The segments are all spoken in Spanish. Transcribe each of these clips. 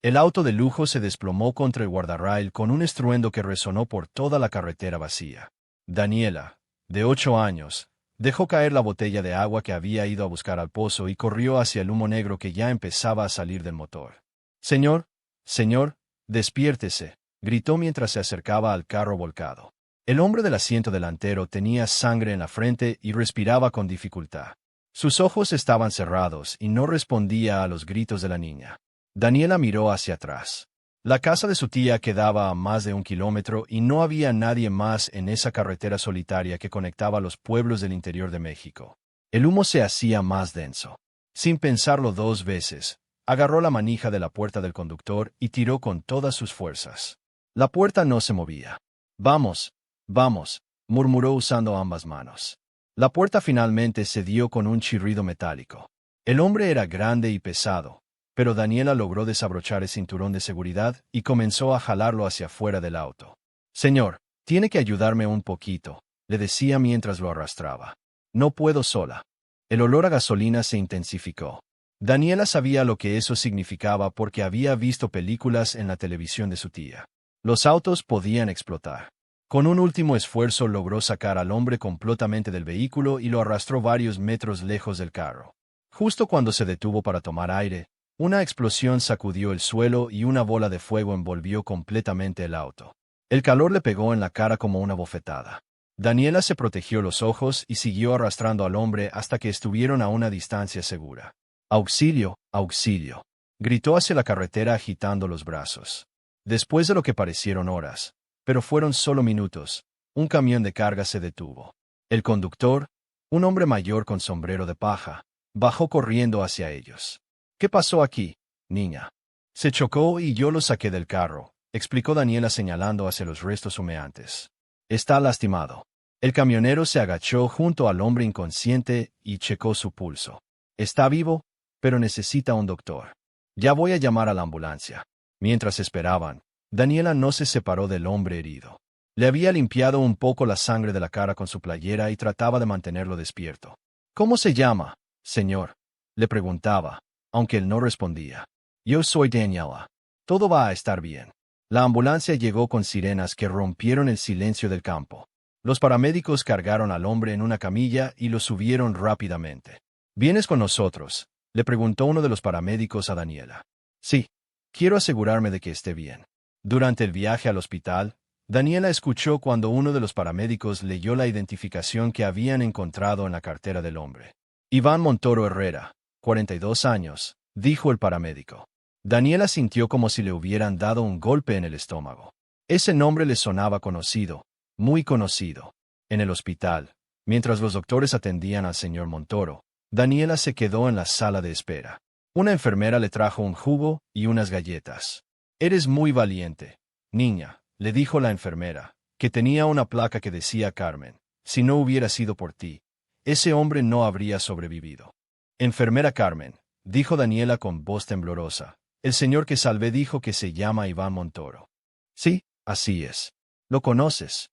El auto de lujo se desplomó contra el guardarrail con un estruendo que resonó por toda la carretera vacía. Daniela, de 8 años, dejó caer la botella de agua que había ido a buscar al pozo y corrió hacia el humo negro que ya empezaba a salir del motor. «Señor, señor, despiértese», gritó mientras se acercaba al carro volcado. El hombre del asiento delantero tenía sangre en la frente y respiraba con dificultad. Sus ojos estaban cerrados y no respondía a los gritos de la niña. Daniela miró hacia atrás. La casa de su tía quedaba a más de 1 kilómetro y no había nadie más en esa carretera solitaria que conectaba los pueblos del interior de México. El humo se hacía más denso. Sin pensarlo 2 veces, agarró la manija de la puerta del conductor y tiró con todas sus fuerzas. La puerta no se movía. «Vamos, vamos», murmuró usando ambas manos. La puerta finalmente cedió con un chirrido metálico. El hombre era grande y pesado, pero Daniela logró desabrochar el cinturón de seguridad y comenzó a jalarlo hacia afuera del auto. «Señor, tiene que ayudarme un poquito», le decía mientras lo arrastraba. «No puedo sola». El olor a gasolina se intensificó. Daniela sabía lo que eso significaba porque había visto películas en la televisión de su tía. Los autos podían explotar. Con un último esfuerzo logró sacar al hombre completamente del vehículo y lo arrastró varios metros lejos del carro. Justo cuando se detuvo para tomar aire, una explosión sacudió el suelo y una bola de fuego envolvió completamente el auto. El calor le pegó en la cara como una bofetada. Daniela se protegió los ojos y siguió arrastrando al hombre hasta que estuvieron a una distancia segura. «Auxilio, auxilio», gritó hacia la carretera agitando los brazos. Después de lo que parecieron horas, pero fueron solo minutos, un camión de carga se detuvo. El conductor, un hombre mayor con sombrero de paja, bajó corriendo hacia ellos. «¿Qué pasó aquí, niña?» «Se chocó y yo lo saqué del carro», explicó Daniela señalando hacia los restos humeantes. «Está lastimado». El camionero se agachó junto al hombre inconsciente y checó su pulso. «Está vivo, pero necesita un doctor. Ya voy a llamar a la ambulancia». Mientras esperaban, Daniela no se separó del hombre herido. Le había limpiado un poco la sangre de la cara con su playera y trataba de mantenerlo despierto. «¿Cómo se llama, señor?», le preguntaba, aunque él no respondía. «Yo soy Daniela. Todo va a estar bien». La ambulancia llegó con sirenas que rompieron el silencio del campo. Los paramédicos cargaron al hombre en una camilla y lo subieron rápidamente. «¿Vienes con nosotros?», le preguntó uno de los paramédicos a Daniela. «Sí. Quiero asegurarme de que esté bien». Durante el viaje al hospital, Daniela escuchó cuando uno de los paramédicos leyó la identificación que habían encontrado en la cartera del hombre. «Iván Montoro Herrera, 42 años», dijo el paramédico. Daniela sintió como si le hubieran dado un golpe en el estómago. Ese nombre le sonaba conocido, muy conocido. En el hospital, mientras los doctores atendían al señor Montoro, Daniela se quedó en la sala de espera. Una enfermera le trajo un jugo y unas galletas. «Eres muy valiente, niña», le dijo la enfermera, que tenía una placa que decía Carmen. «Si no hubiera sido por ti, ese hombre no habría sobrevivido». «Enfermera Carmen», dijo Daniela con voz temblorosa, «el señor que salvé dijo que se llama Iván Montoro». «Sí, así es. ¿Lo conoces?».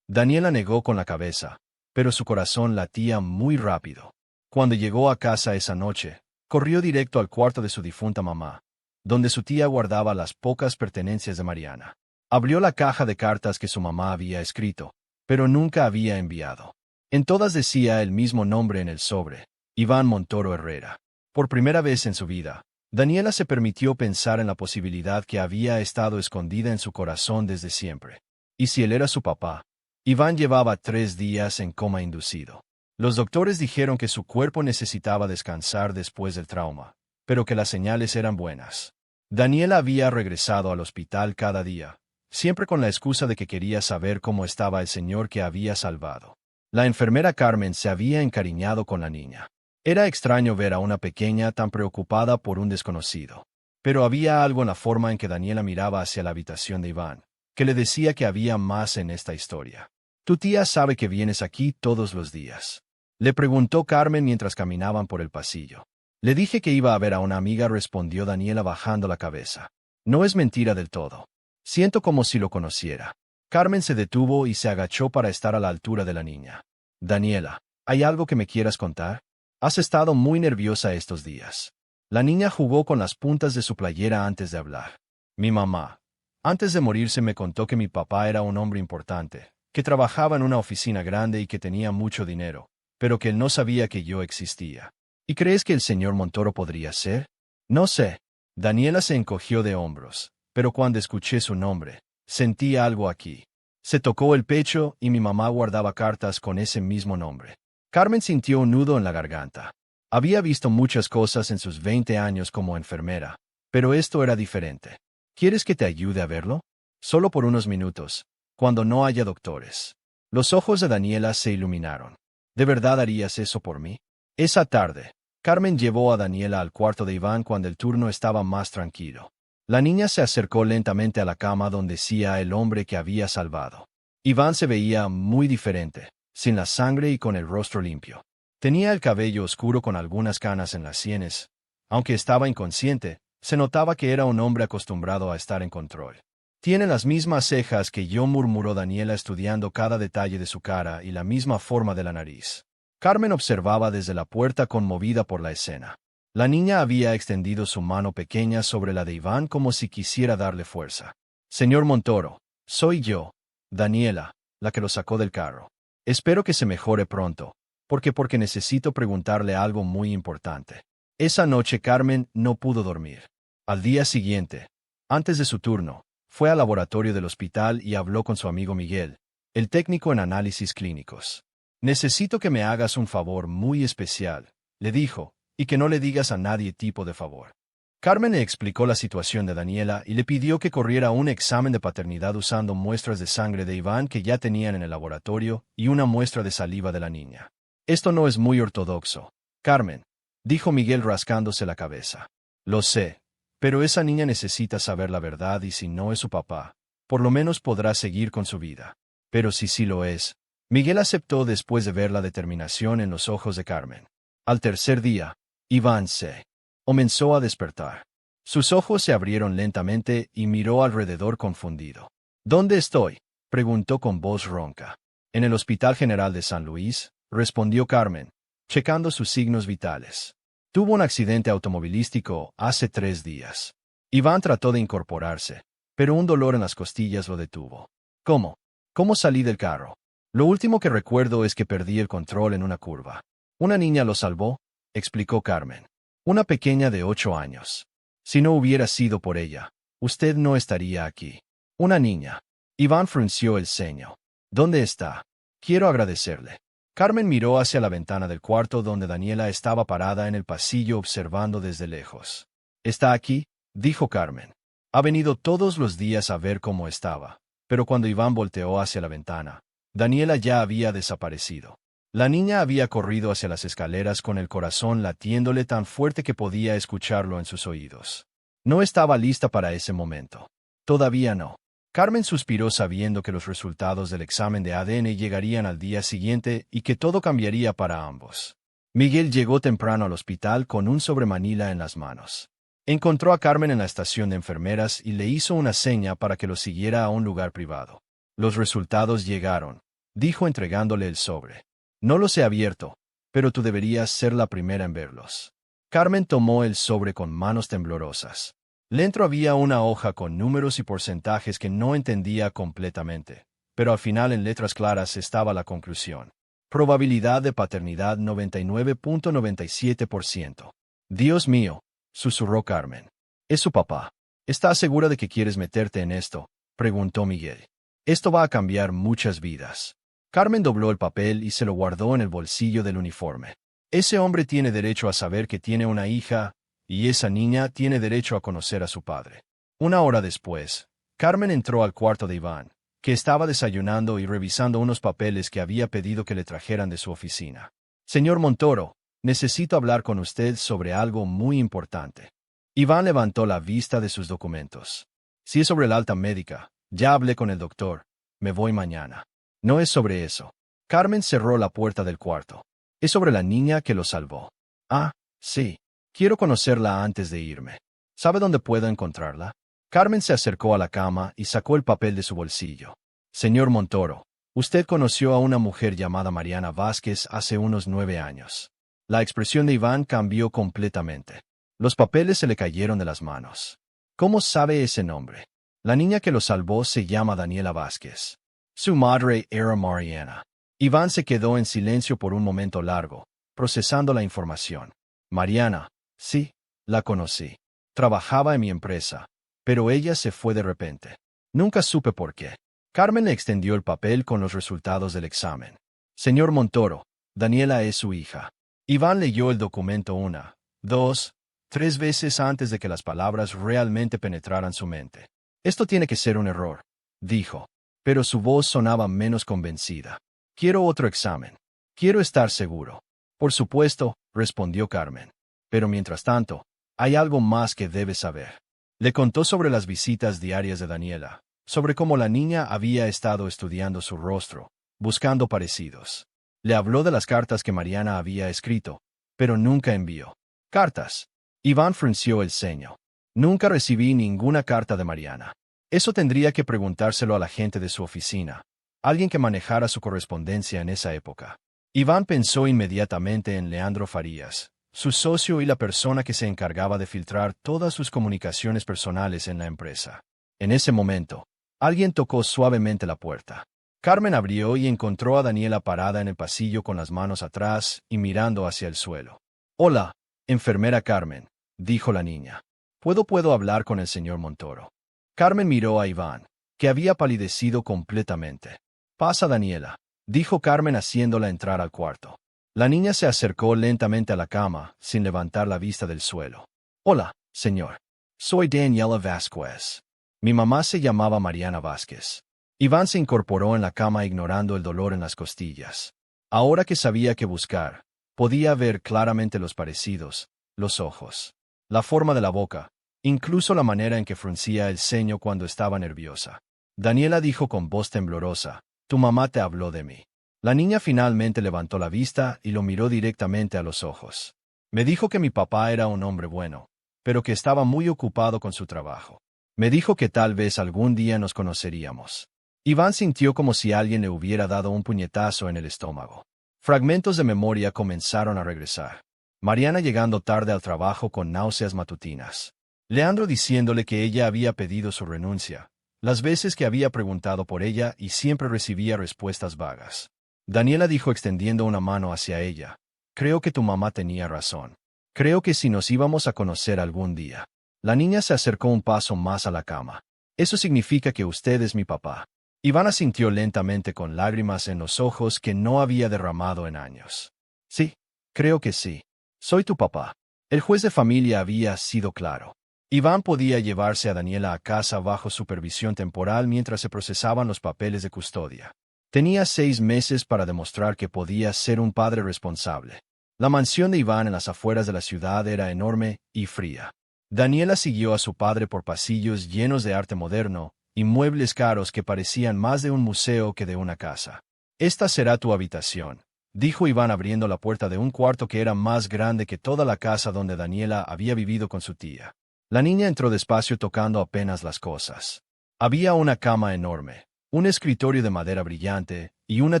Daniela negó con la cabeza, pero su corazón latía muy rápido. Cuando llegó a casa esa noche, corrió directo al cuarto de su difunta mamá, donde su tía guardaba las pocas pertenencias de Mariana. Abrió la caja de cartas que su mamá había escrito, pero nunca había enviado. En todas decía el mismo nombre en el sobre, Iván Montoro Herrera. Por primera vez en su vida, Daniela se permitió pensar en la posibilidad que había estado escondida en su corazón desde siempre. ¿Y si él era su papá? Iván llevaba 3 días en coma inducido. Los doctores dijeron que su cuerpo necesitaba descansar después del trauma, pero que las señales eran buenas. Daniela había regresado al hospital cada día, siempre con la excusa de que quería saber cómo estaba el señor que había salvado. La enfermera Carmen se había encariñado con la niña. Era extraño ver a una pequeña tan preocupada por un desconocido. Pero había algo en la forma en que Daniela miraba hacia la habitación de Iván, que le decía que había más en esta historia. «¿Tu tía sabe que vienes aquí todos los días?», le preguntó Carmen mientras caminaban por el pasillo. «Le dije que iba a ver a una amiga», respondió Daniela bajando la cabeza. «No es mentira del todo. Siento como si lo conociera». Carmen se detuvo y se agachó para estar a la altura de la niña. «Daniela, ¿hay algo que me quieras contar? Has estado muy nerviosa estos días». La niña jugó con las puntas de su playera antes de hablar. Mi mamá. Antes de morirse me contó que mi papá era un hombre importante, que trabajaba en una oficina grande y que tenía mucho dinero, pero que él no sabía que yo existía. ¿Y crees que el señor Montoro podría ser? No sé. Daniela se encogió de hombros, pero cuando escuché su nombre, sentí algo aquí. Se tocó el pecho y mi mamá guardaba cartas con ese mismo nombre. Carmen sintió un nudo en la garganta. Había visto muchas cosas en sus 20 años como enfermera, pero esto era diferente. ¿Quieres que te ayude a verlo? Solo por unos minutos, cuando no haya doctores. Los ojos de Daniela se iluminaron. ¿De verdad harías eso por mí? Esa tarde, Carmen llevó a Daniela al cuarto de Iván cuando el turno estaba más tranquilo. La niña se acercó lentamente a la cama donde yacía el hombre que había salvado. Iván se veía muy diferente, sin la sangre y con el rostro limpio. Tenía el cabello oscuro con algunas canas en las sienes. Aunque estaba inconsciente, se notaba que era un hombre acostumbrado a estar en control. Tiene las mismas cejas que yo, murmuró Daniela estudiando cada detalle de su cara y la misma forma de la nariz. Carmen observaba desde la puerta conmovida por la escena. La niña había extendido su mano pequeña sobre la de Iván como si quisiera darle fuerza. Señor Montoro, soy yo, Daniela, la que lo sacó del carro. Espero que se mejore pronto, porque necesito preguntarle algo muy importante. Esa noche Carmen no pudo dormir. Al día siguiente, antes de su turno, fue al laboratorio del hospital y habló con su amigo Miguel, el técnico en análisis clínicos. Necesito que me hagas un favor muy especial, le dijo, y que no le digas a nadie tipo de favor. Carmen le explicó la situación de Daniela y le pidió que corriera un examen de paternidad usando muestras de sangre de Iván que ya tenían en el laboratorio y una muestra de saliva de la niña. Esto no es muy ortodoxo, Carmen, dijo Miguel rascándose la cabeza. Lo sé, pero esa niña necesita saber la verdad y si no es su papá, por lo menos podrá seguir con su vida. Pero si sí lo es, Miguel aceptó después de ver la determinación en los ojos de Carmen. Al tercer día, Iván se comenzó a despertar. Sus ojos se abrieron lentamente y miró alrededor confundido. ¿Dónde estoy?, preguntó con voz ronca. En el Hospital General de San Luis, respondió Carmen, checando sus signos vitales. Tuvo un accidente automovilístico hace 3 días. Iván trató de incorporarse, pero un dolor en las costillas lo detuvo. ¿Cómo? ¿Cómo salí del carro? Lo último que recuerdo es que perdí el control en una curva. Una niña lo salvó, explicó Carmen. Una pequeña de 8 años. Si no hubiera sido por ella, usted no estaría aquí. Una niña. Iván frunció el ceño. ¿Dónde está? Quiero agradecerle. Carmen miró hacia la ventana del cuarto donde Daniela estaba parada en el pasillo observando desde lejos. ¿Está aquí?, dijo Carmen. Ha venido todos los días a ver cómo estaba, pero cuando Iván volteó hacia la ventana, Daniela ya había desaparecido. La niña había corrido hacia las escaleras con el corazón latiéndole tan fuerte que podía escucharlo en sus oídos. No estaba lista para ese momento. Todavía no. Carmen suspiró sabiendo que los resultados del examen de ADN llegarían al día siguiente y que todo cambiaría para ambos. Miguel llegó temprano al hospital con un sobremanila en las manos. Encontró a Carmen en la estación de enfermeras y le hizo una seña para que lo siguiera a un lugar privado. Los resultados llegaron, dijo entregándole el sobre. No los he abierto, pero tú deberías ser la primera en verlos. Carmen tomó el sobre con manos temblorosas. Dentro había una hoja con números y porcentajes que no entendía completamente, pero al final en letras claras estaba la conclusión. Probabilidad de paternidad 99.97%. Dios mío, susurró Carmen. Es su papá. ¿Estás segura de que quieres meterte en esto?, preguntó Miguel. Esto va a cambiar muchas vidas. Carmen dobló el papel y se lo guardó en el bolsillo del uniforme. Ese hombre tiene derecho a saber que tiene una hija, y esa niña tiene derecho a conocer a su padre. Una hora después, Carmen entró al cuarto de Iván, que estaba desayunando y revisando unos papeles que había pedido que le trajeran de su oficina. Señor Montoro, necesito hablar con usted sobre algo muy importante. Iván levantó la vista de sus documentos. Si es sobre el alta médica, ya hablé con el doctor. Me voy mañana. No es sobre eso. Carmen cerró la puerta del cuarto. Es sobre la niña que lo salvó. Ah, sí. Quiero conocerla antes de irme. ¿Sabe dónde puedo encontrarla? Carmen se acercó a la cama y sacó el papel de su bolsillo. Señor Montoro, usted conoció a una mujer llamada Mariana Vázquez hace unos 9 años. La expresión de Iván cambió completamente. Los papeles se le cayeron de las manos. ¿Cómo sabe ese nombre? La niña que lo salvó se llama Daniela Vázquez. Su madre era Mariana. Iván se quedó en silencio por un momento largo, procesando la información. Mariana, sí, la conocí. Trabajaba en mi empresa, pero ella se fue de repente. Nunca supe por qué. Carmen le extendió el papel con los resultados del examen. Señor Montoro, Daniela es su hija. Iván leyó el documento una, dos, tres veces antes de que las palabras realmente penetraran su mente. Esto tiene que ser un error, dijo, pero su voz sonaba menos convencida. Quiero otro examen. Quiero estar seguro. Por supuesto, respondió Carmen. Pero mientras tanto, hay algo más que debes saber. Le contó sobre las visitas diarias de Daniela, sobre cómo la niña había estado estudiando su rostro, buscando parecidos. Le habló de las cartas que Mariana había escrito, pero nunca envió. ¿Cartas? Iván frunció el ceño. Nunca recibí ninguna carta de Mariana. Eso tendría que preguntárselo a la gente de su oficina, alguien que manejara su correspondencia en esa época. Iván pensó inmediatamente en Leandro Farías, su socio y la persona que se encargaba de filtrar todas sus comunicaciones personales en la empresa. En ese momento, alguien tocó suavemente la puerta. Carmen abrió y encontró a Daniela parada en el pasillo con las manos atrás y mirando hacia el suelo. «Hola, enfermera Carmen», dijo la niña. ¿Puedo hablar con el señor Montoro?» Carmen miró a Iván, que había palidecido completamente. «Pasa, Daniela», dijo Carmen haciéndola entrar al cuarto. La niña se acercó lentamente a la cama, sin levantar la vista del suelo. «Hola, señor. Soy Daniela Vázquez. Mi mamá se llamaba Mariana Vázquez». Iván se incorporó en la cama ignorando el dolor en las costillas. Ahora que sabía qué buscar, podía ver claramente los parecidos, los ojos, la forma de la boca, incluso la manera en que fruncía el ceño cuando estaba nerviosa. Daniela dijo con voz temblorosa, «Tu mamá te habló de mí». La niña finalmente levantó la vista y lo miró directamente a los ojos. «Me dijo que mi papá era un hombre bueno, pero que estaba muy ocupado con su trabajo. Me dijo que tal vez algún día nos conoceríamos». Iván sintió como si alguien le hubiera dado un puñetazo en el estómago. Fragmentos de memoria comenzaron a regresar. Mariana llegando tarde al trabajo con náuseas matutinas. Leandro diciéndole que ella había pedido su renuncia, las veces que había preguntado por ella y siempre recibía respuestas vagas. Daniela dijo extendiendo una mano hacia ella. «Creo que tu mamá tenía razón. Creo que si nos íbamos a conocer algún día». La niña se acercó un paso más a la cama. «Eso significa que usted es mi papá». Iván asintió lentamente con lágrimas en los ojos que no había derramado en años. «Sí, creo que sí. Soy tu papá». El juez de familia había sido claro. Iván podía llevarse a Daniela a casa bajo supervisión temporal mientras se procesaban los papeles de custodia. Tenía 6 meses para demostrar que podía ser un padre responsable. La mansión de Iván en las afueras de la ciudad era enorme y fría. Daniela siguió a su padre por pasillos llenos de arte moderno y muebles caros que parecían más de un museo que de una casa. «Esta será tu habitación», dijo Iván abriendo la puerta de un cuarto que era más grande que toda la casa donde Daniela había vivido con su tía. La niña entró despacio tocando apenas las cosas. Había una cama enorme, un escritorio de madera brillante y una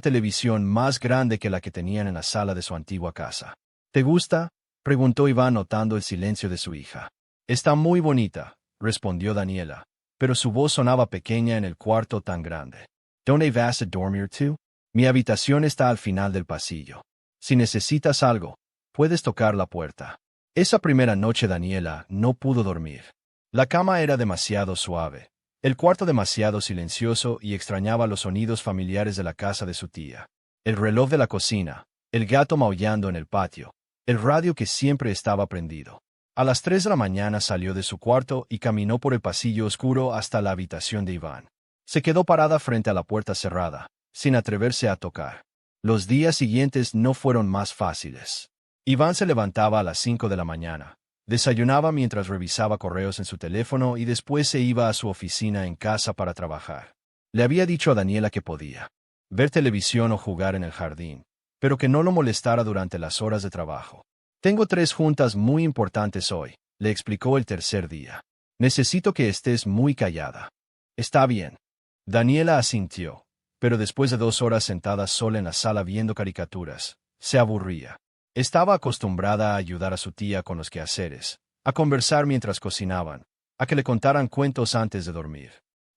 televisión más grande que la que tenían en la sala de su antigua casa. «¿Te gusta?», preguntó Iván notando el silencio de su hija. «Está muy bonita», respondió Daniela, pero su voz sonaba pequeña en el cuarto tan grande. «¿Dónde vas a dormir tú?» «Mi habitación está al final del pasillo. Si necesitas algo, puedes tocar la puerta». Esa primera noche Daniela no pudo dormir. La cama era demasiado suave, el cuarto demasiado silencioso y extrañaba los sonidos familiares de la casa de su tía. El reloj de la cocina, el gato maullando en el patio, el radio que siempre estaba prendido. A las 3 de la mañana salió de su cuarto y caminó por el pasillo oscuro hasta la habitación de Iván. Se quedó parada frente a la puerta cerrada, sin atreverse a tocar. Los días siguientes no fueron más fáciles. Iván se levantaba a las 5 de la mañana, desayunaba mientras revisaba correos en su teléfono y después se iba a su oficina en casa para trabajar. Le había dicho a Daniela que podía ver televisión o jugar en el jardín, pero que no lo molestara durante las horas de trabajo. «Tengo 3 juntas muy importantes hoy», le explicó el tercer día. «Necesito que estés muy callada». «Está bien». Daniela asintió, pero después de 2 horas sentada sola en la sala viendo caricaturas, se aburría. Estaba acostumbrada a ayudar a su tía con los quehaceres, a conversar mientras cocinaban, a que le contaran cuentos antes de dormir.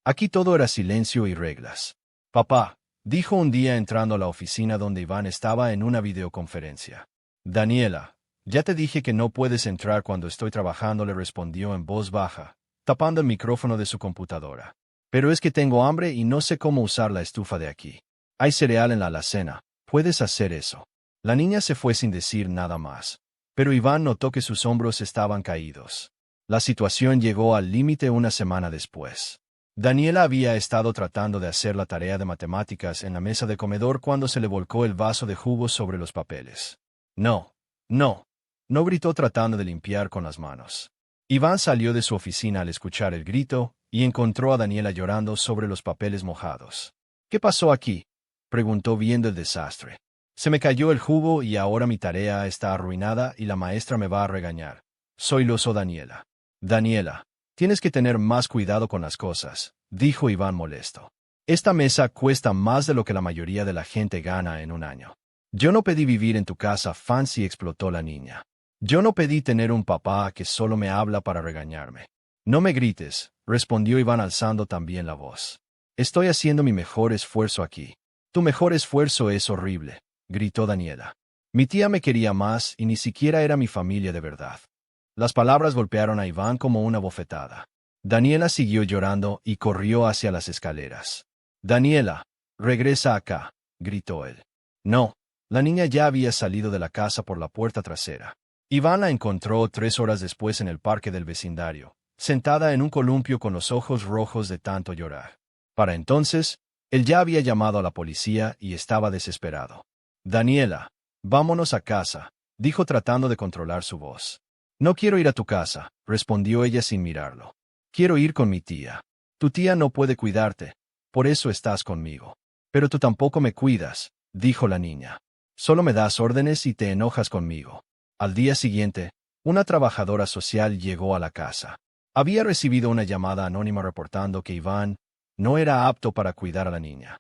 Aquí todo era silencio y reglas. Papá, dijo un día entrando a la oficina donde Iván estaba en una videoconferencia. Daniela, ya te dije que no puedes entrar cuando estoy trabajando, le respondió en voz baja, tapando el micrófono de su computadora. Pero es que tengo hambre y no sé cómo usar la estufa de aquí. Hay cereal en la alacena, puedes hacer eso. La niña se fue sin decir nada más. Pero Iván notó que sus hombros estaban caídos. La situación llegó al límite una semana después. Daniela había estado tratando de hacer la tarea de matemáticas en la mesa de comedor cuando se le volcó el vaso de jugo sobre los papeles. No, no, no, gritó tratando de limpiar con las manos. Iván salió de su oficina al escuchar el grito y encontró a Daniela llorando sobre los papeles mojados. ¿Qué pasó aquí?, preguntó viendo el desastre. Se me cayó el jugo y ahora mi tarea está arruinada y la maestra me va a regañar. Sollozó Daniela. Daniela, tienes que tener más cuidado con las cosas, dijo Iván molesto. Esta mesa cuesta más de lo que la mayoría de la gente gana en un año. Yo no pedí vivir en tu casa fancy, explotó la niña. Yo no pedí tener un papá que solo me habla para regañarme. No me grites, respondió Iván alzando también la voz. Estoy haciendo mi mejor esfuerzo aquí. Tu mejor esfuerzo es horrible, gritó Daniela. Mi tía me quería más y ni siquiera era mi familia de verdad. Las palabras golpearon a Iván como una bofetada. Daniela siguió llorando y corrió hacia las escaleras. Daniela, regresa acá, gritó él. No, la niña ya había salido de la casa por la puerta trasera. Iván la encontró 3 horas después en el parque del vecindario, sentada en un columpio con los ojos rojos de tanto llorar. Para entonces, él ya había llamado a la policía y estaba desesperado. Daniela, vámonos a casa, dijo tratando de controlar su voz. No quiero ir a tu casa, respondió ella sin mirarlo. Quiero ir con mi tía. Tu tía no puede cuidarte, por eso estás conmigo. Pero tú tampoco me cuidas, dijo la niña. Solo me das órdenes y te enojas conmigo. Al día siguiente, una trabajadora social llegó a la casa. Había recibido una llamada anónima reportando que Iván no era apto para cuidar a la niña.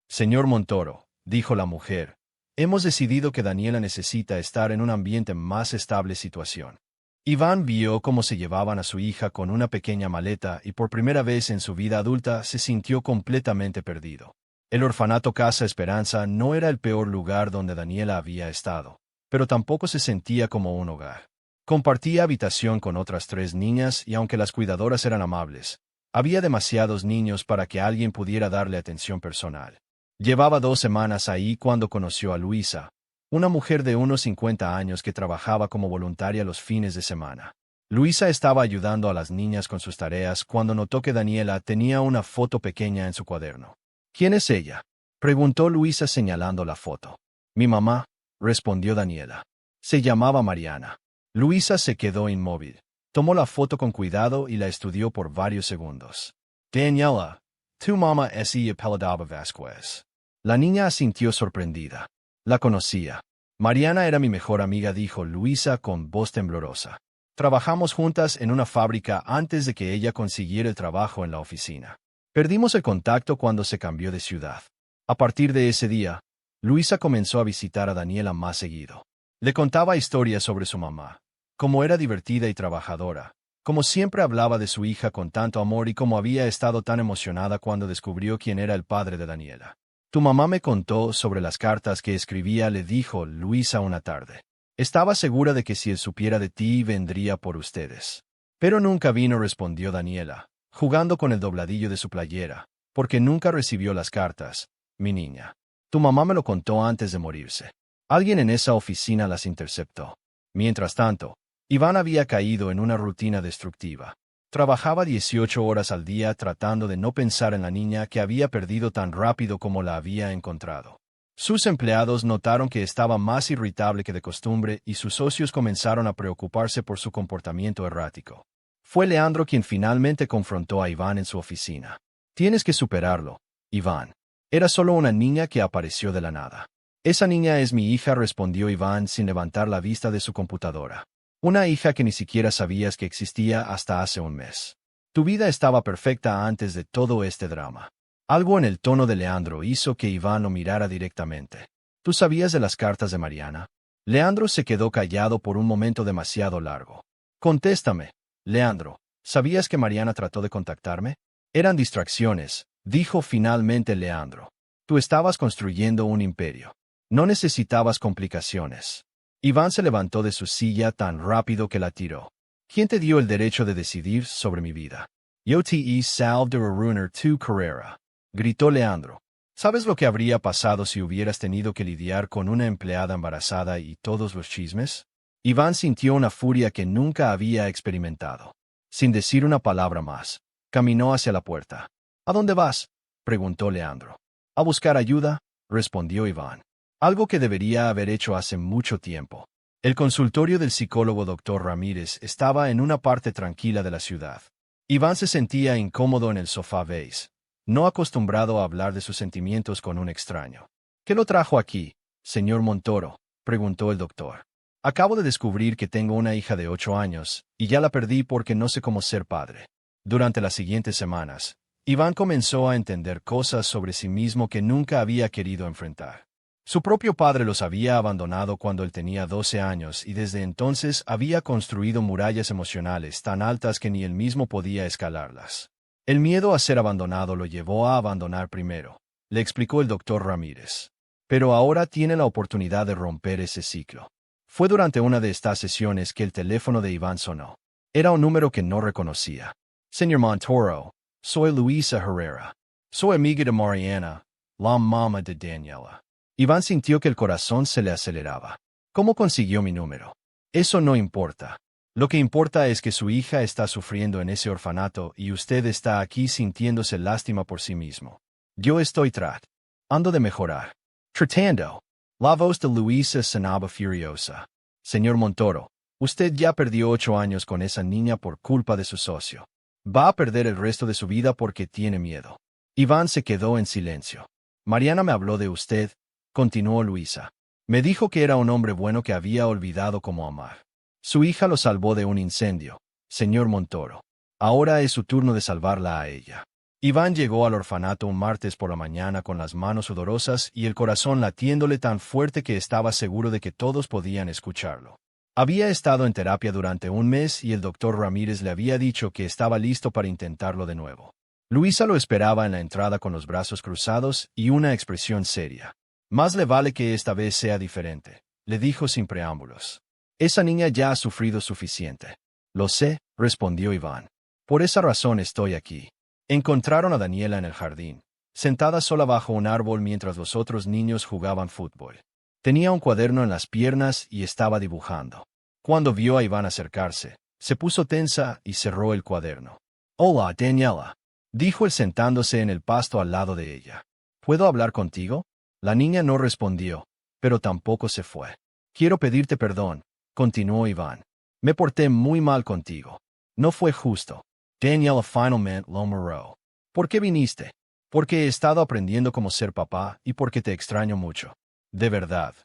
Señor Montoro, dijo la mujer, hemos decidido que Daniela necesita estar en un ambiente más estable situación. Iván vio cómo se llevaban a su hija con una pequeña maleta y por primera vez en su vida adulta se sintió completamente perdido. El orfanato Casa Esperanza no era el peor lugar donde Daniela había estado, pero tampoco se sentía como un hogar. Compartía habitación con otras 3 niñas y aunque las cuidadoras eran amables, había demasiados niños para que alguien pudiera darle atención personal. Llevaba 2 semanas ahí cuando conoció a Luisa, una mujer de unos 50 años que trabajaba como voluntaria los fines de semana. Luisa estaba ayudando a las niñas con sus tareas cuando notó que Daniela tenía una foto pequeña en su cuaderno. ¿Quién es ella?, preguntó Luisa señalando la foto. Mi mamá, respondió Daniela. Se llamaba Mariana. Luisa se quedó inmóvil. Tomó la foto con cuidado y la estudió por varios segundos. Daniela, tu mamá es Apelidaba Vázquez. La niña asintió sorprendida. La conocía. Mariana era mi mejor amiga, dijo Luisa con voz temblorosa. Trabajamos juntas en una fábrica antes de que ella consiguiera el trabajo en la oficina. Perdimos el contacto cuando se cambió de ciudad. A partir de ese día, Luisa comenzó a visitar a Daniela más seguido. Le contaba historias sobre su mamá, cómo era divertida y trabajadora, cómo siempre hablaba de su hija con tanto amor y cómo había estado tan emocionada cuando descubrió quién era el padre de Daniela. Tu mamá me contó sobre las cartas que escribía, le dijo Luisa una tarde. Estaba segura de que si él supiera de ti vendría por ustedes. Pero nunca vino, respondió Daniela, jugando con el dobladillo de su playera, porque nunca recibió las cartas, mi niña. Tu mamá me lo contó antes de morirse. Alguien en esa oficina las interceptó. Mientras tanto, Iván había caído en una rutina destructiva. Trabajaba 18 horas al día tratando de no pensar en la niña que había perdido tan rápido como la había encontrado. Sus empleados notaron que estaba más irritable que de costumbre y sus socios comenzaron a preocuparse por su comportamiento errático. Fue Leandro quien finalmente confrontó a Iván en su oficina. Tienes que superarlo, Iván. Era solo una niña que apareció de la nada. Esa niña es mi hija, respondió Iván sin levantar la vista de su computadora. Una hija que ni siquiera sabías que existía hasta hace un mes. Tu vida estaba perfecta antes de todo este drama. Algo en el tono de Leandro hizo que Iván lo mirara directamente. ¿Tú sabías de las cartas de Mariana? Leandro se quedó callado por un momento demasiado largo. Contéstame, Leandro, ¿Sabías que Mariana trató de contactarme? Eran distracciones, dijo finalmente Leandro. Tú estabas construyendo un imperio. No necesitabas complicaciones. Iván se levantó de su silla tan rápido que la tiró. ¿Quién te dio el derecho de decidir sobre mi vida? Yo te he salvado de arruinar tu carrera, gritó Leandro. ¿Sabes lo que habría pasado si hubieras tenido que lidiar con una empleada embarazada y todos los chismes? Iván sintió una furia que nunca había experimentado. Sin decir una palabra más, caminó hacia la puerta. ¿A dónde vas?, preguntó Leandro. A buscar ayuda, respondió Iván. Algo que debería haber hecho hace mucho tiempo. El consultorio del psicólogo Dr. Ramírez estaba en una parte tranquila de la ciudad. Iván se sentía incómodo en el sofá beige, no acostumbrado a hablar de sus sentimientos con un extraño. ¿Qué lo trajo aquí, señor Montoro?, preguntó el doctor. Acabo de descubrir que tengo una hija de 8 años, y ya la perdí porque no sé cómo ser padre. Durante las siguientes semanas, Iván comenzó a entender cosas sobre sí mismo que nunca había querido enfrentar. Su propio padre los había abandonado cuando él tenía 12 años y desde entonces había construido murallas emocionales tan altas que ni él mismo podía escalarlas. El miedo a ser abandonado lo llevó a abandonar primero, le explicó el doctor Ramírez. Pero ahora tiene la oportunidad de romper ese ciclo. Fue durante una de estas sesiones que el teléfono de Iván sonó. Era un número que no reconocía. Señor Montoro, soy Luisa Herrera. Soy amiga de Mariana, la mamá de Daniela. Iván sintió que el corazón se le aceleraba. ¿Cómo consiguió mi número? Eso no importa. Lo que importa es que su hija está sufriendo en ese orfanato y usted está aquí sintiéndose lástima por sí mismo. Yo estoy tratando de mejorar. Tratando. La voz de Luisa sonaba furiosa. Señor Montoro, usted ya perdió 8 años con esa niña por culpa de su socio. Va a perder el resto de su vida porque tiene miedo. Iván se quedó en silencio. Mariana me habló de usted, continuó Luisa. Me dijo que era un hombre bueno que había olvidado cómo amar. Su hija lo salvó de un incendio, señor Montoro. Ahora es su turno de salvarla a ella. Iván llegó al orfanato un martes por la mañana con las manos sudorosas y el corazón latiéndole tan fuerte que estaba seguro de que todos podían escucharlo. Había estado en terapia durante un mes y el doctor Ramírez le había dicho que estaba listo para intentarlo de nuevo. Luisa lo esperaba en la entrada con los brazos cruzados y una expresión seria. Más le vale que esta vez sea diferente, le dijo sin preámbulos. Esa niña ya ha sufrido suficiente. Lo sé, respondió Iván. Por esa razón estoy aquí. Encontraron a Daniela en el jardín, sentada sola bajo un árbol mientras los otros niños jugaban fútbol. Tenía un cuaderno en las piernas y estaba dibujando. Cuando vio a Iván acercarse, se puso tensa y cerró el cuaderno. Hola, Daniela, dijo él sentándose en el pasto al lado de ella. ¿Puedo hablar contigo? La niña no respondió, pero tampoco se fue. Quiero pedirte perdón, continuó Iván. Me porté muy mal contigo. No fue justo. Daniela finalmente lo miró. ¿Por qué viniste? Porque he estado aprendiendo cómo ser papá y porque te extraño mucho. De verdad,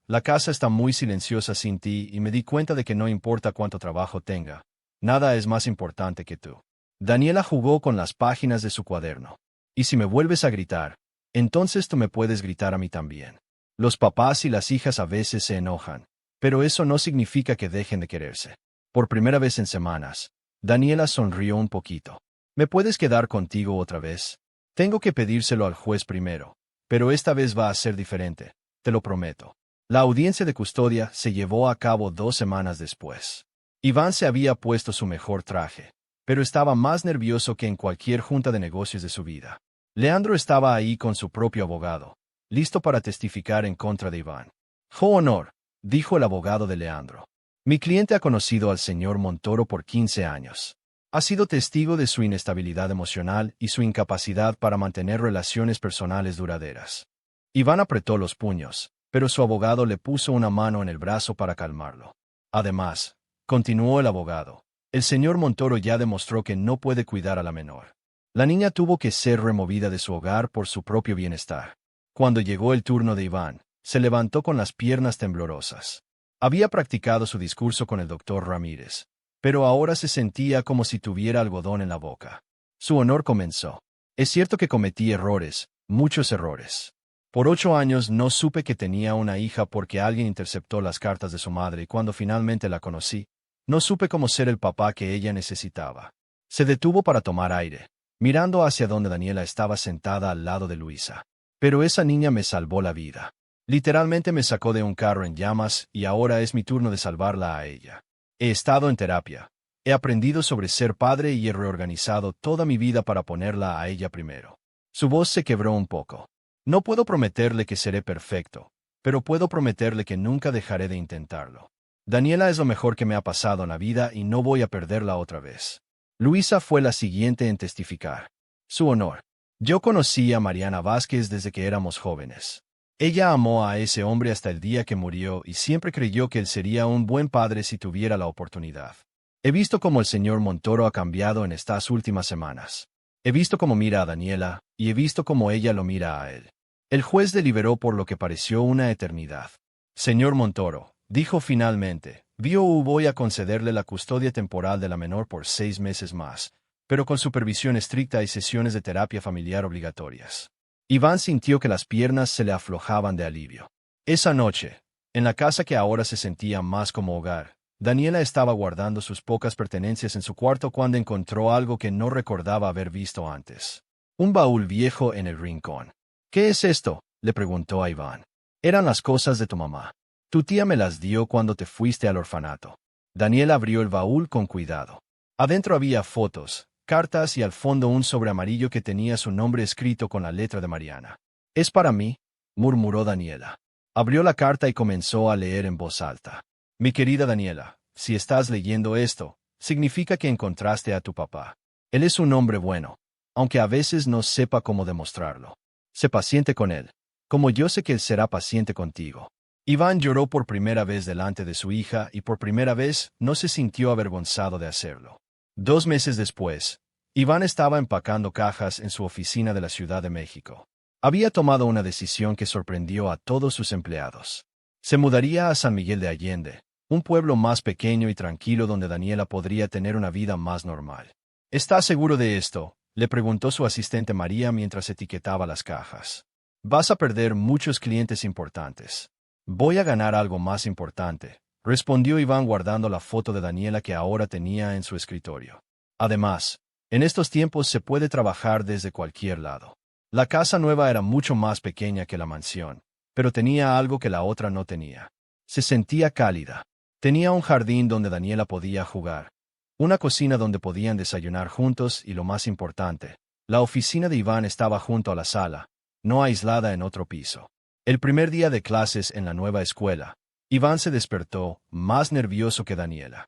la casa está muy silenciosa sin ti y me di cuenta de que no importa cuánto trabajo tenga, nada es más importante que tú. Daniela jugó con las páginas de su cuaderno. Y si me vuelves a gritar, entonces tú me puedes gritar a mí también. Los papás y las hijas a veces se enojan, pero eso no significa que dejen de quererse. Por primera vez en semanas, Daniela sonrió un poquito. ¿Me puedes quedar contigo otra vez? Tengo que pedírselo al juez primero, pero esta vez va a ser diferente, te lo prometo. La audiencia de custodia se llevó a cabo 2 semanas después. Iván se había puesto su mejor traje, pero estaba más nervioso que en cualquier junta de negocios de su vida. Leandro estaba ahí con su propio abogado, listo para testificar en contra de Iván. Jo honor, dijo el abogado de Leandro. Mi cliente ha conocido al señor Montoro por 15 años. Ha sido testigo de su inestabilidad emocional y su incapacidad para mantener relaciones personales duraderas. Iván apretó los puños, pero su abogado le puso una mano en el brazo para calmarlo. Además, continuó el abogado, el señor Montoro ya demostró que no puede cuidar a la menor. La niña tuvo que ser removida de su hogar por su propio bienestar. Cuando llegó el turno de Iván, se levantó con las piernas temblorosas. Había practicado su discurso con el doctor Ramírez, pero ahora se sentía como si tuviera algodón en la boca. Su honor comenzó. Es cierto que cometí errores, muchos errores. Por 8 años no supe que tenía una hija porque alguien interceptó las cartas de su madre y cuando finalmente la conocí, No supe cómo ser el papá que ella necesitaba. Se detuvo para tomar aire, mirando hacia donde Daniela estaba sentada al lado de Luisa. Pero esa niña me salvó la vida. Literalmente me sacó de un carro en llamas y ahora es mi turno de salvarla a ella. He estado en terapia. He aprendido sobre ser padre y he reorganizado toda mi vida para ponerla a ella primero. Su voz se quebró un poco. No puedo prometerle que seré perfecto, pero puedo prometerle que nunca dejaré de intentarlo. Daniela es lo mejor que me ha pasado en la vida y no voy a perderla otra vez. Luisa fue la siguiente en testificar. Su honor. Yo conocí a Mariana Vázquez desde que éramos jóvenes. Ella amó a ese hombre hasta el día que murió y siempre creyó que él sería un buen padre si tuviera la oportunidad. He visto cómo el señor Montoro ha cambiado en estas últimas semanas. He visto cómo mira a Daniela, y he visto cómo ella lo mira a él. El juez deliberó por lo que pareció una eternidad. Señor Montoro, dijo finalmente, voy a concederle la custodia temporal de la menor por 6 meses más, pero con supervisión estricta y sesiones de terapia familiar obligatorias. Iván sintió que las piernas se le aflojaban de alivio. Esa noche, en la casa que ahora se sentía más como hogar, Daniela estaba guardando sus pocas pertenencias en su cuarto cuando encontró algo que no recordaba haber visto antes. Un baúl viejo en el rincón. ¿Qué es esto?, le preguntó a Iván. Eran las cosas de tu mamá. Tu tía me las dio cuando te fuiste al orfanato. Daniela abrió el baúl con cuidado. Adentro había fotos, cartas y al fondo un sobre amarillo que tenía su nombre escrito con la letra de Mariana. «¿Es para mí?», murmuró Daniela. Abrió la carta y comenzó a leer en voz alta. «Mi querida Daniela, si estás leyendo esto, significa que encontraste a tu papá. Él es un hombre bueno, aunque a veces no sepa cómo demostrarlo. Sé paciente con él, como yo sé que él será paciente contigo». Iván lloró por primera vez delante de su hija y por primera vez no se sintió avergonzado de hacerlo. 2 meses después, Iván estaba empacando cajas en su oficina de la Ciudad de México. Había tomado una decisión que sorprendió a todos sus empleados. Se mudaría a San Miguel de Allende, un pueblo más pequeño y tranquilo donde Daniela podría tener una vida más normal. ¿Estás seguro de esto?, le preguntó su asistente María mientras etiquetaba las cajas. «Vas a perder muchos clientes importantes». «Voy a ganar algo más importante», respondió Iván guardando la foto de Daniela que ahora tenía en su escritorio. Además, en estos tiempos se puede trabajar desde cualquier lado. La casa nueva era mucho más pequeña que la mansión, pero tenía algo que la otra no tenía. Se sentía cálida. Tenía un jardín donde Daniela podía jugar, una cocina donde podían desayunar juntos y lo más importante, la oficina de Iván estaba junto a la sala, no aislada en otro piso. El primer día de clases en la nueva escuela, Iván se despertó, más nervioso que Daniela.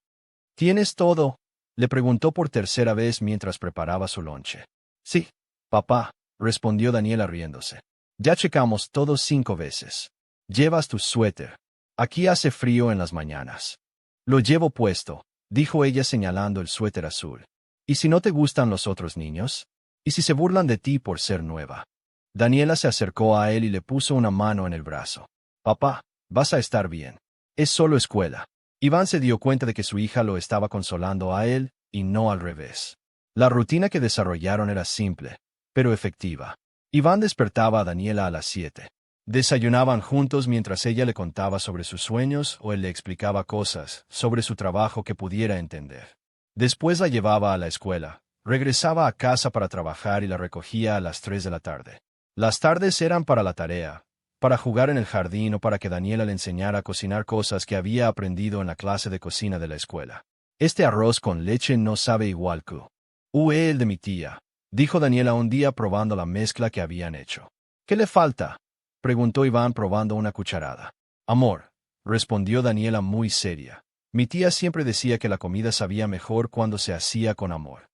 «¿Tienes todo?», le preguntó por tercera vez mientras preparaba su lonche. «Sí, papá», respondió Daniela riéndose. «Ya checamos todo 5 veces. Llevas tu suéter. Aquí hace frío en las mañanas». «Lo llevo puesto», dijo ella señalando el suéter azul. «¿Y si no te gustan los otros niños? ¿Y si se burlan de ti por ser nueva?». Daniela se acercó a él y le puso una mano en el brazo. «Papá, vas a estar bien. Es solo escuela». Iván se dio cuenta de que su hija lo estaba consolando a él, y no al revés. La rutina que desarrollaron era simple, pero efectiva. Iván despertaba a Daniela a las 7. Desayunaban juntos mientras ella le contaba sobre sus sueños o él le explicaba cosas sobre su trabajo que pudiera entender. Después la llevaba a la escuela, regresaba a casa para trabajar y la recogía a las 3 de la tarde. Las tardes eran para la tarea, para jugar en el jardín o para que Daniela le enseñara a cocinar cosas que había aprendido en la clase de cocina de la escuela. «Este arroz con leche no sabe igual que el de mi tía», dijo Daniela un día probando la mezcla que habían hecho. «¿Qué le falta?», preguntó Iván probando una cucharada. «Amor», respondió Daniela muy seria. «Mi tía siempre decía que la comida sabía mejor cuando se hacía con amor».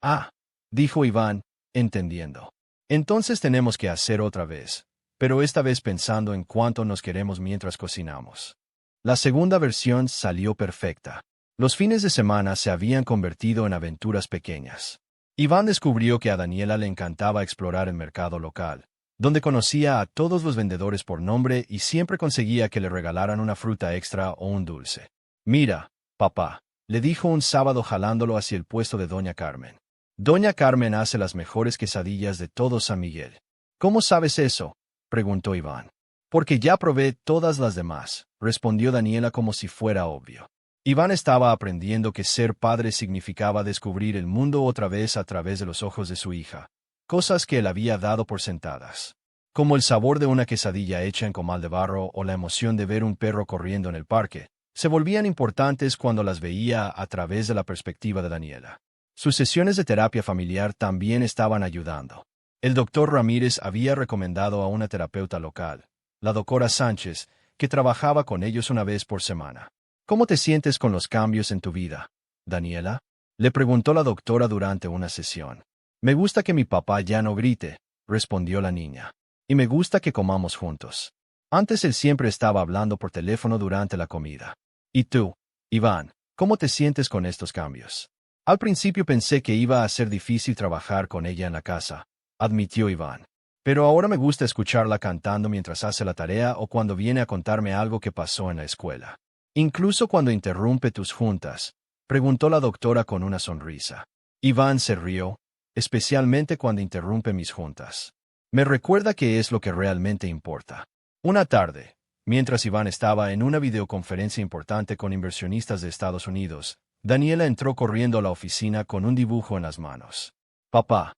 «Ah», dijo Iván, entendiendo. «Entonces tenemos que hacer otra vez, pero esta vez pensando en cuánto nos queremos mientras cocinamos». La segunda versión salió perfecta. Los fines de semana se habían convertido en aventuras pequeñas. Iván descubrió que a Daniela le encantaba explorar el mercado local, donde conocía a todos los vendedores por nombre y siempre conseguía que le regalaran una fruta extra o un dulce. «Mira, papá», le dijo un sábado jalándolo hacia el puesto de Doña Carmen. «Doña Carmen hace las mejores quesadillas de todo San Miguel». «¿Cómo sabes eso?», preguntó Iván. «Porque ya probé todas las demás», respondió Daniela como si fuera obvio. Iván estaba aprendiendo que ser padre significaba descubrir el mundo otra vez a través de los ojos de su hija. Cosas que él había dado por sentadas. Como el sabor de una quesadilla hecha en comal de barro o la emoción de ver un perro corriendo en el parque, se volvían importantes cuando las veía a través de la perspectiva de Daniela. Sus sesiones de terapia familiar también estaban ayudando. El doctor Ramírez había recomendado a una terapeuta local, la doctora Sánchez, que trabajaba con ellos una vez por semana. ¿Cómo te sientes con los cambios en tu vida, Daniela? Le preguntó la doctora durante una sesión. Me gusta que mi papá ya no grite, respondió la niña. Y me gusta que comamos juntos. Antes él siempre estaba hablando por teléfono durante la comida. ¿Y tú, Iván, cómo te sientes con estos cambios? Al principio pensé que iba a ser difícil trabajar con ella en la casa, admitió Iván. Pero ahora me gusta escucharla cantando mientras hace la tarea o cuando viene a contarme algo que pasó en la escuela. Incluso cuando interrumpe tus juntas, preguntó la doctora con una sonrisa. Iván se rió, especialmente cuando interrumpe mis juntas. Me recuerda que es lo que realmente importa. Una tarde, mientras Iván estaba en una videoconferencia importante con inversionistas de Estados Unidos, Daniela entró corriendo a la oficina con un dibujo en las manos. Papá,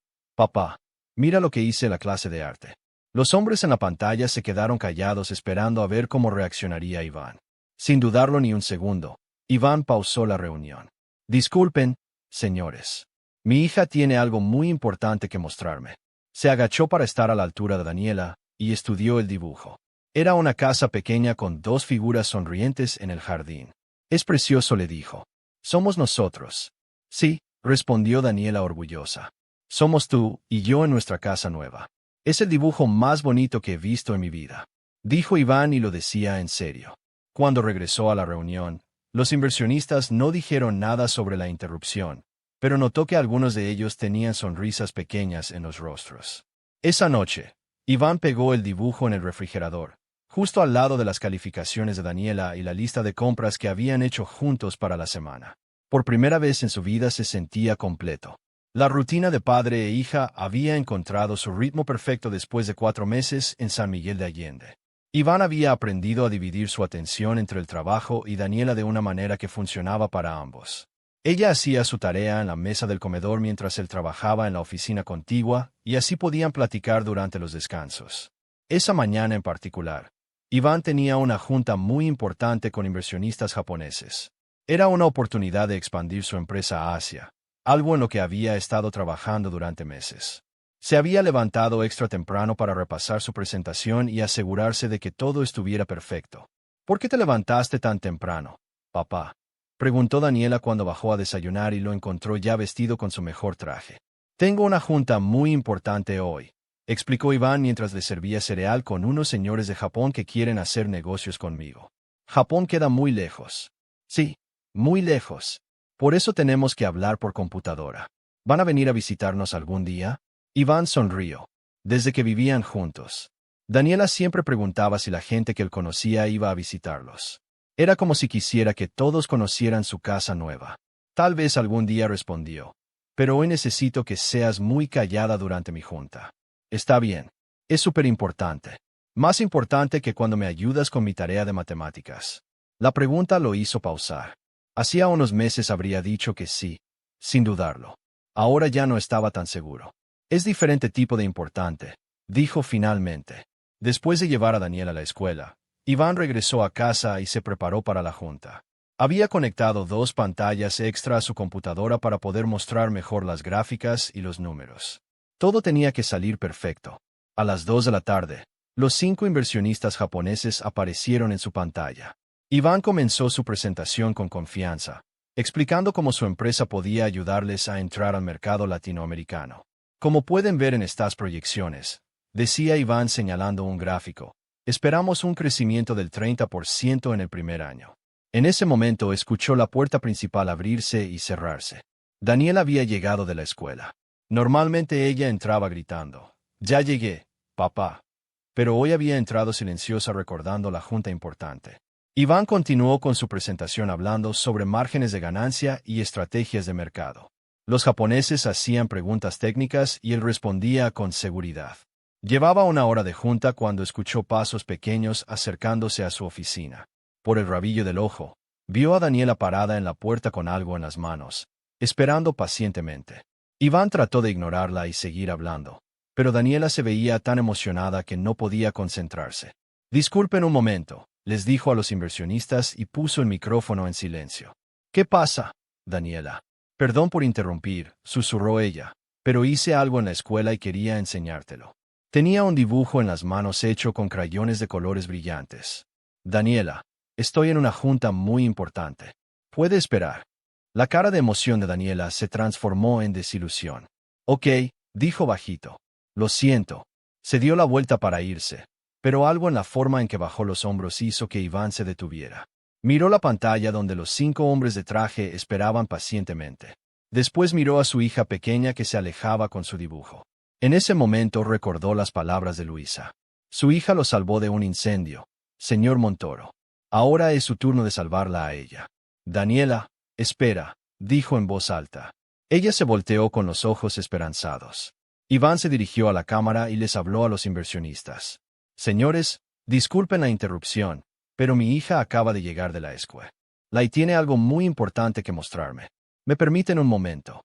mira lo que hice en la clase de arte. Los hombres en la pantalla se quedaron callados esperando a ver cómo reaccionaría Iván. Sin dudarlo ni un segundo, Iván pausó la reunión. Disculpen, señores. Mi hija tiene algo muy importante que mostrarme. Se agachó para estar a la altura de Daniela y estudió el dibujo. Era una casa pequeña con dos figuras sonrientes en el jardín. Es precioso, le dijo. Somos nosotros. Sí, respondió Daniela orgullosa. Somos tú y yo en nuestra casa nueva. Es el dibujo más bonito que he visto en mi vida, dijo Iván y lo decía en serio. Cuando regresó a la reunión, los inversionistas no dijeron nada sobre la interrupción, pero notó que algunos de ellos tenían sonrisas pequeñas en los rostros. Esa noche, Iván pegó el dibujo en el refrigerador, justo al lado de las calificaciones de Daniela y la lista de compras que habían hecho juntos para la semana. Por primera vez en su vida se sentía completo. La rutina de padre e hija había encontrado su ritmo perfecto después de 4 meses en San Miguel de Allende. Iván había aprendido a dividir su atención entre el trabajo y Daniela de una manera que funcionaba para ambos. Ella hacía su tarea en la mesa del comedor mientras él trabajaba en la oficina contigua, y así podían platicar durante los descansos. Esa mañana en particular, Iván tenía una junta muy importante con inversionistas japoneses. Era una oportunidad de expandir su empresa a Asia, algo en lo que había estado trabajando durante meses. Se había levantado extra temprano para repasar su presentación y asegurarse de que todo estuviera perfecto. ¿Por qué te levantaste tan temprano, papá?, preguntó Daniela cuando bajó a desayunar y lo encontró ya vestido con su mejor traje. Tengo una junta muy importante hoy, explicó Iván mientras le servía cereal con unos señores de Japón que quieren hacer negocios conmigo. Japón queda muy lejos. Sí, muy lejos. Por eso tenemos que hablar por computadora. ¿Van a venir a visitarnos algún día? Iván sonrió. Desde que vivían juntos, Daniela siempre preguntaba si la gente que él conocía iba a visitarlos. Era como si quisiera que todos conocieran su casa nueva. Tal vez algún día, respondió. Pero hoy necesito que seas muy callada durante mi junta. Está bien. Es súper importante. Más importante que cuando me ayudas con mi tarea de matemáticas. La pregunta lo hizo pausar. Hacía unos meses habría dicho que sí, sin dudarlo. Ahora ya no estaba tan seguro. Es diferente tipo de importante, dijo finalmente. Después de llevar a Daniel a la escuela, Iván regresó a casa y se preparó para la junta. Había conectado 2 pantallas extra a su computadora para poder mostrar mejor las gráficas y los números. Todo tenía que salir perfecto. A las 2 de la tarde, los 5 inversionistas japoneses aparecieron en su pantalla. Iván comenzó su presentación con confianza, explicando cómo su empresa podía ayudarles a entrar al mercado latinoamericano. Como pueden ver en estas proyecciones, decía Iván señalando un gráfico, esperamos un crecimiento del 30% en el primer año. En ese momento escuchó la puerta principal abrirse y cerrarse. Daniela había llegado de la escuela. Normalmente ella entraba gritando, «Ya llegué, papá». Pero hoy había entrado silenciosa recordando la junta importante. Iván continuó con su presentación hablando sobre márgenes de ganancia y estrategias de mercado. Los japoneses hacían preguntas técnicas y él respondía con seguridad. Llevaba 1 hora de junta cuando escuchó pasos pequeños acercándose a su oficina. Por el rabillo del ojo, Vio a Daniela parada en la puerta con algo en las manos, esperando pacientemente. Iván trató de ignorarla y seguir hablando, pero Daniela se veía tan emocionada que no podía concentrarse. Disculpen un momento, les dijo a los inversionistas y puso el micrófono en silencio. ¿Qué pasa, Daniela? Perdón por interrumpir, susurró ella, pero hice algo en la escuela y quería enseñártelo. Tenía un dibujo en las manos hecho con crayones de colores brillantes. Daniela, estoy en una junta muy importante. ¿Puede esperar? La cara de emoción de Daniela se transformó en desilusión. Ok, dijo bajito. Lo siento. Se dio la vuelta para irse, pero algo en la forma en que bajó los hombros hizo que Iván se detuviera. Miró la pantalla donde los 5 hombres de traje esperaban pacientemente. Después miró a su hija pequeña que se alejaba con su dibujo. En ese momento recordó las palabras de Luisa. Su hija lo salvó de un incendio. Señor Montoro. Ahora es su turno de salvarla a ella. Daniela, espera, dijo en voz alta. Ella se volteó con los ojos esperanzados. Iván se dirigió a la cámara y les habló a los inversionistas. Señores, disculpen la interrupción, pero mi hija acaba de llegar de la escuela. Y tiene algo muy importante que mostrarme. ¿Me permiten un momento?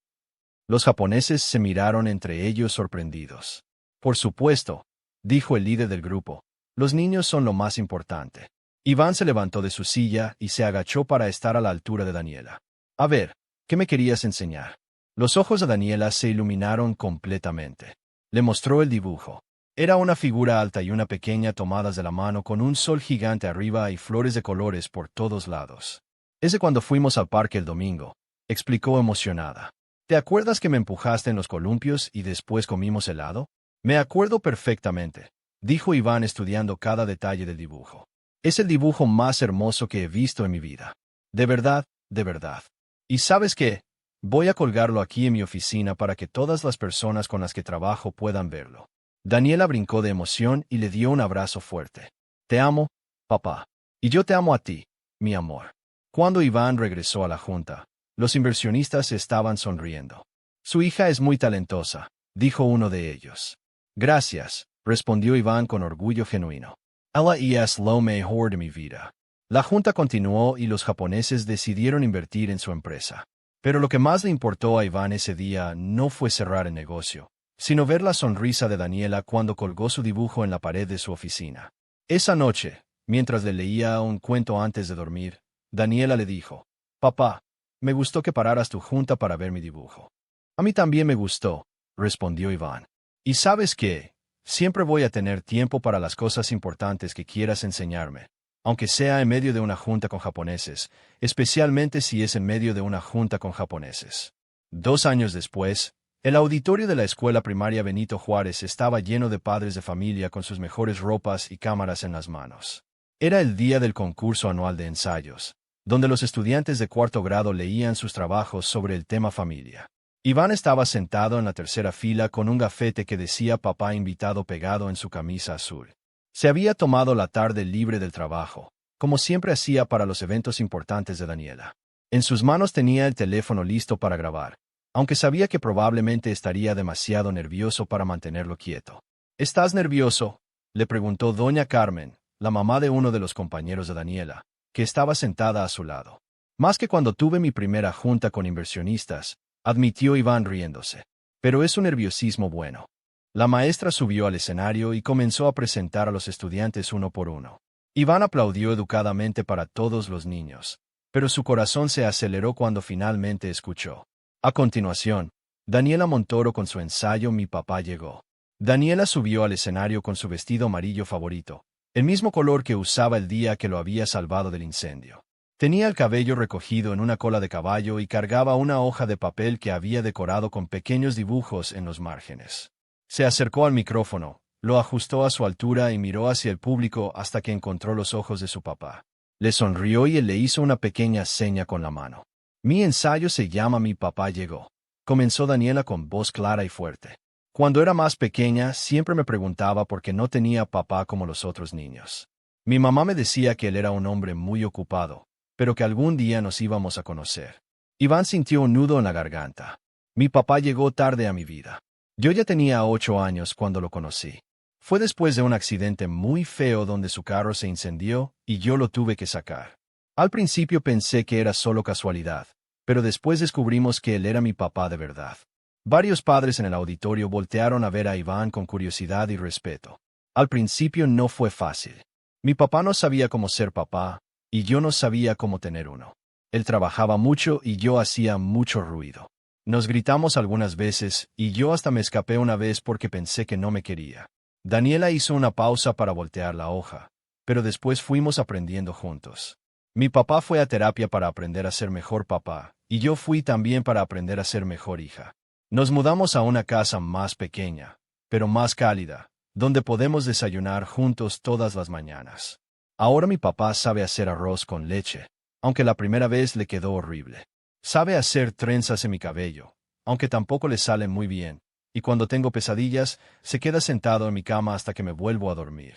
Los japoneses se miraron entre ellos sorprendidos. Por supuesto, dijo el líder del grupo. Los niños son lo más importante. Iván se levantó de su silla y se agachó para estar a la altura de Daniela. A ver, ¿qué me querías enseñar? Los ojos de Daniela se iluminaron completamente. Le mostró el dibujo. Era una figura alta y una pequeña tomadas de la mano con un sol gigante arriba y flores de colores por todos lados. Es de cuando fuimos al parque el domingo, explicó emocionada. ¿Te acuerdas que me empujaste en los columpios y después comimos helado? Me acuerdo perfectamente, dijo Iván estudiando cada detalle del dibujo. Es el dibujo más hermoso que he visto en mi vida. De verdad, de verdad. ¿Y sabes qué? Voy a colgarlo aquí en mi oficina para que todas las personas con las que trabajo puedan verlo. Daniela brincó de emoción y le dio un abrazo fuerte. Te amo, papá. Y yo te amo a ti, mi amor. Cuando Iván regresó a la junta, los inversionistas estaban sonriendo. Su hija es muy talentosa, dijo uno de ellos. Gracias, respondió Iván con orgullo genuino. Ella es lo mejor de mi vida. La junta continuó y los japoneses decidieron invertir en su empresa. Pero lo que más le importó a Iván ese día no fue cerrar el negocio, sino ver la sonrisa de Daniela cuando colgó su dibujo en la pared de su oficina. Esa noche, mientras le leía un cuento antes de dormir, Daniela le dijo, «Papá, me gustó que pararas tu junta para ver mi dibujo». «A mí también me gustó», respondió Iván. «Y sabes qué, siempre voy a tener tiempo para las cosas importantes que quieras enseñarme, aunque sea en medio de una junta con japoneses, especialmente si es en medio de una junta con japoneses». 2 años después, el auditorio de la escuela primaria Benito Juárez estaba lleno de padres de familia con sus mejores ropas y cámaras en las manos. Era el día del concurso anual de ensayos, donde los estudiantes de 4º grado leían sus trabajos sobre el tema familia. Iván estaba sentado en la tercera fila con un gafete que decía papá invitado pegado en su camisa azul. Se había tomado la tarde libre del trabajo, como siempre hacía para los eventos importantes de Daniela. En sus manos tenía el teléfono listo para grabar, aunque sabía que probablemente estaría demasiado nervioso para mantenerlo quieto. ¿Estás nervioso?, le preguntó doña Carmen, la mamá de uno de los compañeros de Daniela, que estaba sentada a su lado. Más que cuando tuve mi primera junta con inversionistas, admitió Iván riéndose. Pero es un nerviosismo bueno. La maestra subió al escenario y comenzó a presentar a los estudiantes uno por uno. Iván aplaudió educadamente para todos los niños, pero su corazón se aceleró cuando finalmente escuchó. A continuación, Daniela Montoro con su ensayo Mi papá llegó. Daniela subió al escenario con su vestido amarillo favorito, el mismo color que usaba el día que lo había salvado del incendio. Tenía el cabello recogido en una cola de caballo y cargaba una hoja de papel que había decorado con pequeños dibujos en los márgenes. Se acercó al micrófono, lo ajustó a su altura y miró hacia el público hasta que encontró los ojos de su papá. Le sonrió y él le hizo una pequeña seña con la mano. Mi ensayo se llama Mi papá llegó, comenzó Daniela con voz clara y fuerte. Cuando era más pequeña, siempre me preguntaba por qué no tenía papá como los otros niños. Mi mamá me decía que él era un hombre muy ocupado, pero que algún día nos íbamos a conocer. Iván sintió un nudo en la garganta. Mi papá llegó tarde a mi vida. Yo ya tenía 8 años cuando lo conocí. Fue después de un accidente muy feo donde su carro se incendió y yo lo tuve que sacar. Al principio pensé que era solo casualidad, pero después descubrimos que él era mi papá de verdad. Varios padres en el auditorio voltearon a ver a Iván con curiosidad y respeto. Al principio no fue fácil. Mi papá no sabía cómo ser papá, y yo no sabía cómo tener uno. Él trabajaba mucho y yo hacía mucho ruido. Nos gritamos algunas veces, y yo hasta me escapé una vez porque pensé que no me quería. Daniela hizo una pausa para voltear la hoja, pero después fuimos aprendiendo juntos. Mi papá fue a terapia para aprender a ser mejor papá, y yo fui también para aprender a ser mejor hija. Nos mudamos a una casa más pequeña, pero más cálida, donde podemos desayunar juntos todas las mañanas. Ahora mi papá sabe hacer arroz con leche, aunque la primera vez le quedó horrible. Sabe hacer trenzas en mi cabello, aunque tampoco le salen muy bien, y cuando tengo pesadillas, se queda sentado en mi cama hasta que me vuelvo a dormir.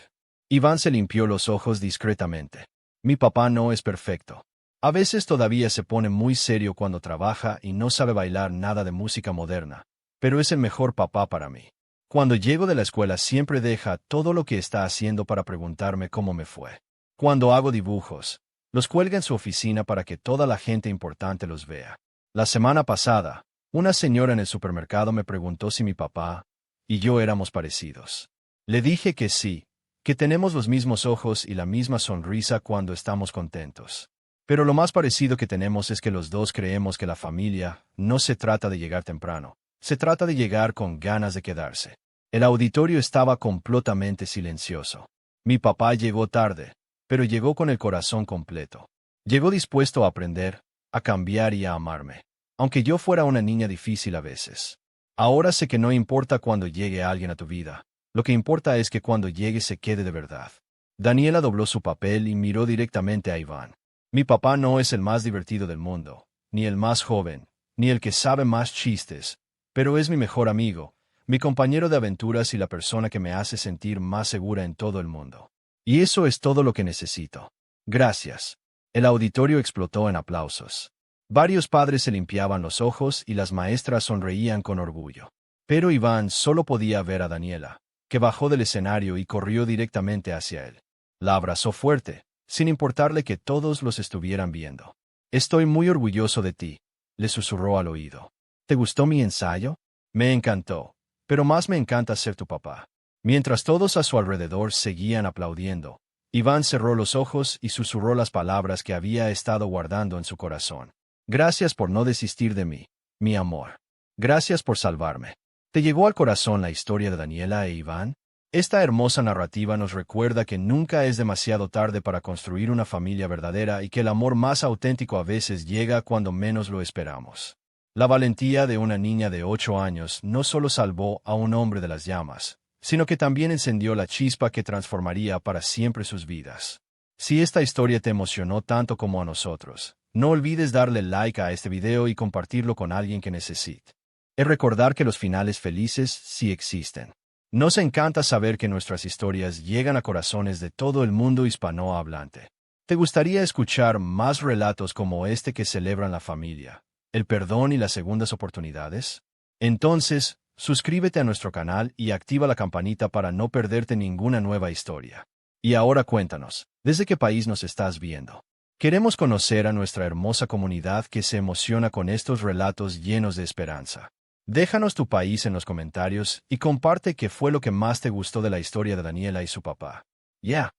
Iván se limpió los ojos discretamente. Mi papá no es perfecto. A veces todavía se pone muy serio cuando trabaja y no sabe bailar nada de música moderna, pero es el mejor papá para mí. Cuando llego de la escuela siempre deja todo lo que está haciendo para preguntarme cómo me fue. Cuando hago dibujos, los cuelga en su oficina para que toda la gente importante los vea. La semana pasada, una señora en el supermercado me preguntó si mi papá y yo éramos parecidos. Le dije que sí, que tenemos los mismos ojos y la misma sonrisa cuando estamos contentos. Pero lo más parecido que tenemos es que los dos creemos que la familia no se trata de llegar temprano, se trata de llegar con ganas de quedarse. El auditorio estaba completamente silencioso. Mi papá llegó tarde, pero llegó con el corazón completo. Llegó dispuesto a aprender, a cambiar y a amarme, aunque yo fuera una niña difícil a veces. Ahora sé que no importa cuando llegue alguien a tu vida, lo que importa es que cuando llegue se quede de verdad. Daniela dobló su papel y miró directamente a Iván. Mi papá no es el más divertido del mundo, ni el más joven, ni el que sabe más chistes, pero es mi mejor amigo, mi compañero de aventuras y la persona que me hace sentir más segura en todo el mundo. Y eso es todo lo que necesito. Gracias. El auditorio explotó en aplausos. Varios padres se limpiaban los ojos y las maestras sonreían con orgullo. Pero Iván solo podía ver a Daniela, que bajó del escenario y corrió directamente hacia él. La abrazó fuerte, sin importarle que todos los estuvieran viendo. Estoy muy orgulloso de ti, le susurró al oído. ¿Te gustó mi ensayo? Me encantó, pero más me encanta ser tu papá. Mientras todos a su alrededor seguían aplaudiendo, Iván cerró los ojos y susurró las palabras que había estado guardando en su corazón. Gracias por no desistir de mí, mi amor. Gracias por salvarme. ¿Te llegó al corazón la historia de Daniela e Iván? Esta hermosa narrativa nos recuerda que nunca es demasiado tarde para construir una familia verdadera y que el amor más auténtico a veces llega cuando menos lo esperamos. La valentía de una niña de 8 años no solo salvó a un hombre de las llamas, sino que también encendió la chispa que transformaría para siempre sus vidas. Si esta historia te emocionó tanto como a nosotros, no olvides darle like a este video y compartirlo con alguien que necesite. Es recordar que los finales felices sí existen. Nos encanta saber que nuestras historias llegan a corazones de todo el mundo hispanohablante. ¿Te gustaría escuchar más relatos como este que celebran la familia, el perdón y las segundas oportunidades? Entonces, suscríbete a nuestro canal y activa la campanita para no perderte ninguna nueva historia. Y ahora cuéntanos, ¿desde qué país nos estás viendo? Queremos conocer a nuestra hermosa comunidad que se emociona con estos relatos llenos de esperanza. Déjanos tu país en los comentarios y comparte qué fue lo que más te gustó de la historia de Daniela y su papá. Ya.